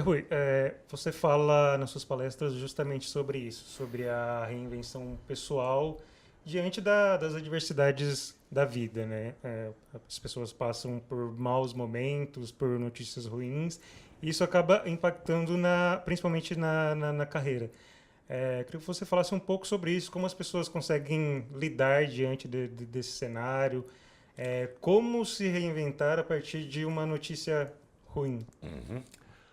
Rui, você fala nas suas palestras justamente sobre isso, sobre a reinvenção pessoal diante das adversidades da vida, né? As pessoas passam por maus momentos, por notícias ruins, e isso acaba impactando principalmente na carreira. Queria que você falasse um pouco sobre isso, como as pessoas conseguem lidar diante desse cenário, como se reinventar a partir de uma notícia ruim.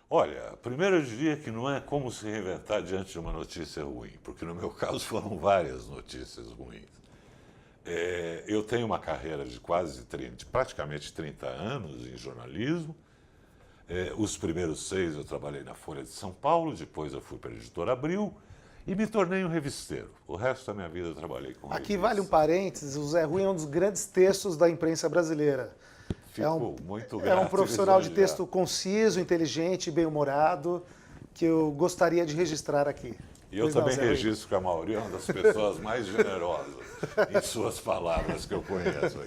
Olha, primeiro eu diria que não é como se reinventar diante de uma notícia ruim, porque no meu caso foram várias notícias ruins. Eu tenho uma carreira de de praticamente 30 anos em jornalismo. Os primeiros 6 eu trabalhei na Folha de São Paulo, depois eu fui para a Editora Abril e me tornei um revisteiro. O resto da minha vida eu trabalhei com Aqui revistas. vale um parênteses, o Zé Rui é um dos grandes textos da imprensa brasileira. Fico muito É grato um e profissional de lisonjeado. texto conciso, inteligente, bem-humorado, que eu gostaria de registrar aqui. E eu Pois não, também Zé Rui? registro que a maioria é uma das pessoas mais generosas em suas palavras que eu conheço.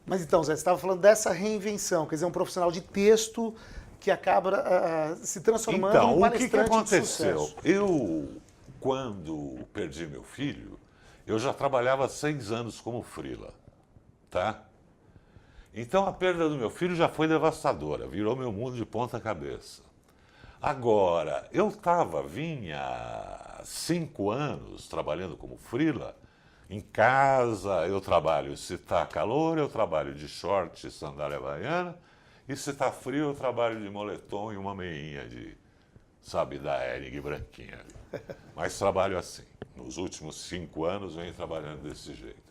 Mas então, Zé, você estava falando dessa reinvenção, quer dizer, um profissional de texto que acaba se transformando Então, num o que palestrante de aconteceu? sucesso. Eu, quando perdi meu filho, eu já trabalhava 6 anos como freela, tá? Então a perda do meu filho já foi devastadora, virou meu mundo de ponta cabeça. Agora, vinha 5 anos trabalhando como freela, em casa eu trabalho, se está calor eu trabalho de short e sandália havaiana, e se está frio eu trabalho de moletom e uma meinha sabe, da Hering branquinha ali. Mas trabalho assim. Nos últimos 5 anos venho trabalhando desse jeito.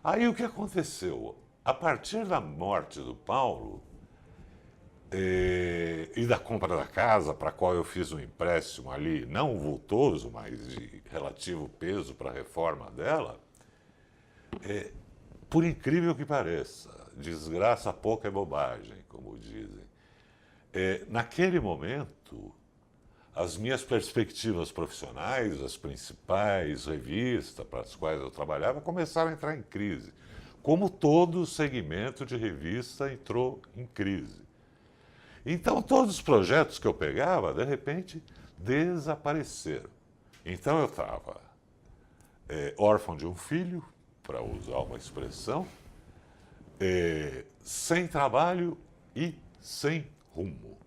Aí o que aconteceu? A partir da morte do Paulo e da compra da casa, para a qual eu fiz um empréstimo ali, não vultoso, mas de relativo peso para a reforma dela, por incrível que pareça, desgraça pouca é bobagem, como dizem. Naquele momento, as minhas perspectivas profissionais, as principais revistas para as quais eu trabalhava, começaram a entrar em crise. Como todo segmento de revista entrou em crise. Então, todos os projetos que eu pegava, de repente, desapareceram. Então, eu estava órfão de um filho, para usar uma expressão, sem trabalho e sem rumo.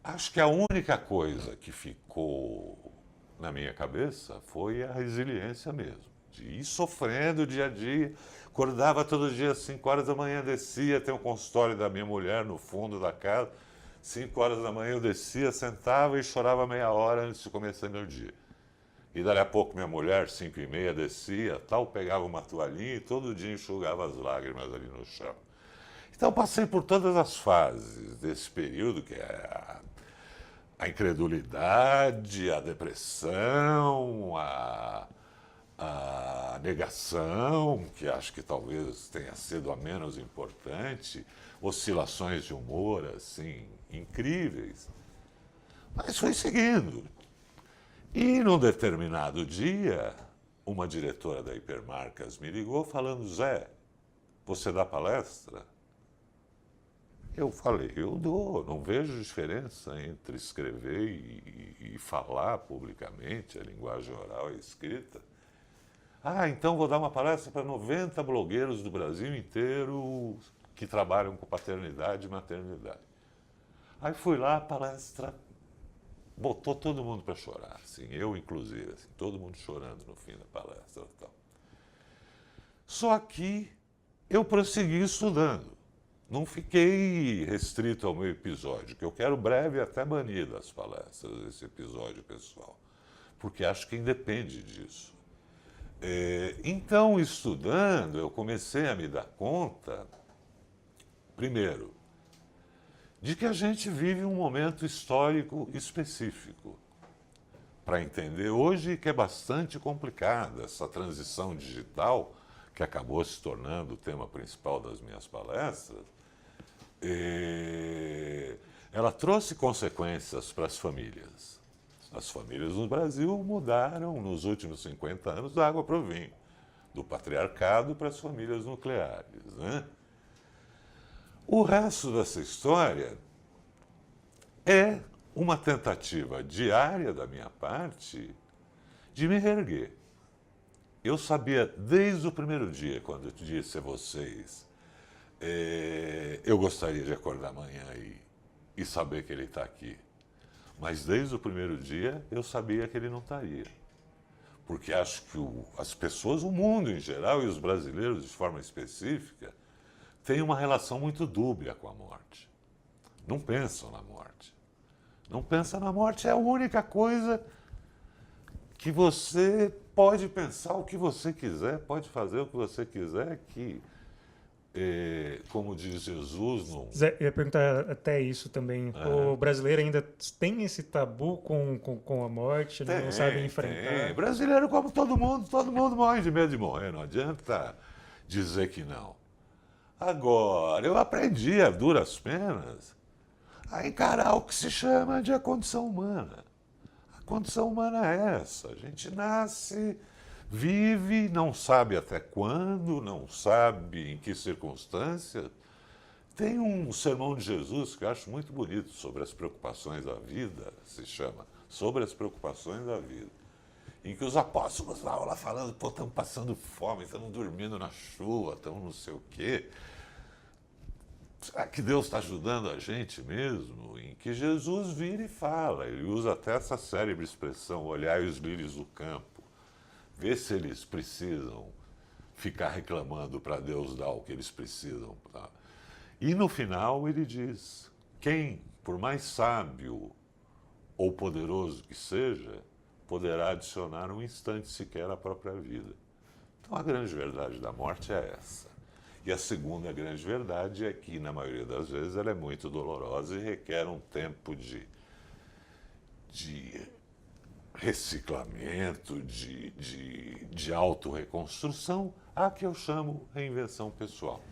Acho que a única coisa que ficou na minha cabeça foi a resiliência mesmo, de ir sofrendo dia a dia. Acordava todo dia às 5 horas da manhã, descia, tem um consultório da minha mulher no fundo da casa. 5 horas da manhã eu descia, sentava e chorava meia hora antes de começar meu dia. E dali a pouco minha mulher, 5h30, descia, tal, pegava uma toalhinha e todo dia enxugava as lágrimas ali no chão. Então passei por todas as fases desse período, que é a incredulidade, a depressão, a negação, que acho que talvez tenha sido a menos importante, oscilações de humor, assim, incríveis. Mas foi seguindo. E num determinado dia, uma diretora da Hipermarcas me ligou falando: Zé, você dá palestra? Eu falei, eu dou, não vejo diferença entre escrever e falar publicamente, a linguagem oral e escrita. Ah, então vou dar uma palestra para 90 blogueiros do Brasil inteiro que trabalham com paternidade e maternidade. Aí fui lá, a palestra botou todo mundo para chorar, assim, eu inclusive, assim, todo mundo chorando no fim da palestra e tal. Só que eu prossegui estudando. Não fiquei restrito ao meu episódio, que eu quero breve até banir das palestras esse episódio pessoal, porque acho que independe disso. Então, estudando, eu comecei a me dar conta, primeiro, de que a gente vive um momento histórico específico. Para entender hoje que é bastante complicada essa transição digital, que acabou se tornando o tema principal das minhas palestras, ela trouxe consequências para as famílias. As famílias no Brasil mudaram nos últimos 50 anos da água para o vinho, do patriarcado para as famílias nucleares, né? O resto dessa história é uma tentativa diária da minha parte de me reerguer. Eu sabia desde o primeiro dia, quando eu disse a vocês, eu gostaria de acordar amanhã e saber que ele está aqui. Mas desde o primeiro dia eu sabia que ele não estaria. Porque acho que as pessoas, o mundo em geral e os brasileiros de forma específica, têm uma relação muito dúbia com a morte. Não pensam na morte. Não pensa na morte, é a única coisa que você pode pensar o que você quiser, pode fazer o que você quiser, que, como diz Jesus... Zé, eu ia perguntar até isso também. O brasileiro ainda tem esse tabu com a morte, não sabe enfrentar? Tem. Brasileiro, como todo mundo morre de medo de morrer, não adianta dizer que não. Agora, eu aprendi a duras penas a encarar o que se chama de a condição humana. A condição humana é essa. A gente nasce, vive, não sabe até quando, não sabe em que circunstâncias. Tem um sermão de Jesus que eu acho muito bonito sobre as preocupações da vida, se chama Sobre as Preocupações da Vida, em que os apóstolos estavam lá falando, pô, estamos passando fome, estamos dormindo na chuva, estamos não sei o quê. Será que Deus está ajudando a gente mesmo? Em que Jesus vira e fala, ele usa até essa célebre expressão, olhai os lírios do campo, vê se eles precisam ficar reclamando para Deus dar o que eles precisam. Tá? E no final ele diz, quem, por mais sábio ou poderoso que seja, poderá adicionar um instante sequer à própria vida. Então a grande verdade da morte é essa. E a segunda grande verdade é que, na maioria das vezes, ela é muito dolorosa e requer um tempo de reciclamento, de autorreconstrução, a que eu chamo reinvenção pessoal.